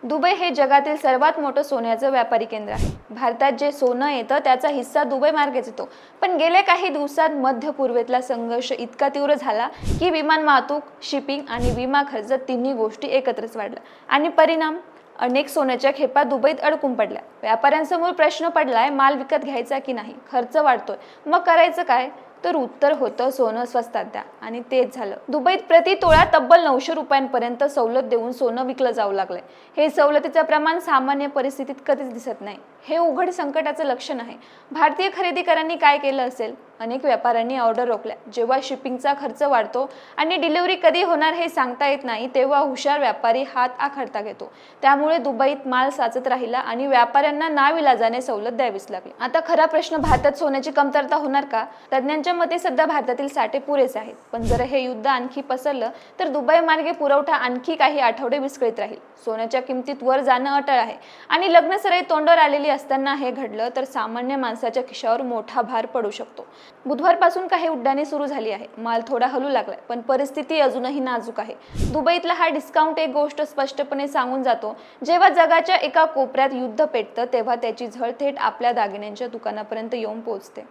Dubai हे जगातील सर्वात मोठं सोन्याचं व्यापारी केंद्र आहे। भारतात जे सोनं येतं त्याचा हिस्सा दुबई मार्गेच येतो। पण गेल्या काही दिवसात मध्य पूर्वेतला संघर्ष इतका तीव्र झाला की विमान वाहतूक, शिपिंग आणि विमा खर्च तिन्ही गोष्टी एकत्रच वाढल्या आणि परिणाम अनेक सोन्याच्या खेपा दुबईत अडकून पडल्या। व्यापाऱ्यांसमोर प्रश्न पडलाय, माल विकत घ्यायचा की नाही, खर्च वाढतोय, मग करायचं काय? तर उत्तर होतं सोनं स्वस्तात द्या, आणि तेच झालं। दुबईत प्रति तोळा तब्बल 900 रुपयांपर्यंत सवलत देऊन सोनं विकलं जाऊ लागलंय। हे सवलतीचं प्रमाण सामान्य परिस्थितीत कधीच दिसत नाही। हे उघड संकटाचं लक्षण आहे। भारतीय खरेदीदारांनी काय केलं असेल? अनेक व्यापाऱ्यांनी ऑर्डर रोखल्या। जेव्हा शिपिंगचा खर्च वाढतो आणि डिलिव्हरी कधी होणार हे सांगता येत नाही, तेव्हा हुशार व्यापारी हात आखडता घेतो। त्यामुळे दुबईत माल साचत राहिला आणि व्यापाऱ्यांना नाविलाजाने सवलत द्यावीच लागली। आता खरा प्रश्न, भारतात सोन्याची कमतरता होणार का? तज्ञांच्या मते सध्या भारतातील साठे पुरेसे आहेत, पण जर हे युद्ध आणखी पसरलं तर दुबई मार्गे पुरवठा आणखी काही आठवडे विस्कळीत राहील। सोन्याच्या किमतीत वर जाणं अटळ आहे आणि लग्नसराई तोंडावर आलेली असताना हे घडलं तर सामान्य माणसाच्या खिशावर मोठा भार पडू शकतो। बुधवारपासून काही उड्डाणे सुरू झाली आहे। माल थोडा हलू लागलाय, पण परिस्थिती अजूनही नाजूक आहे। दुबईतला हा डिस्काउंट एक गोष्ट स्पष्टपणे सांगून जातो, जेव्हा जगाच्या एका कोपऱ्यात युद्ध पेटतं तेव्हा त्याची झळ थेट आपल्या दागिन्यांच्या दुकानापर्यंत येऊन पोहोचते।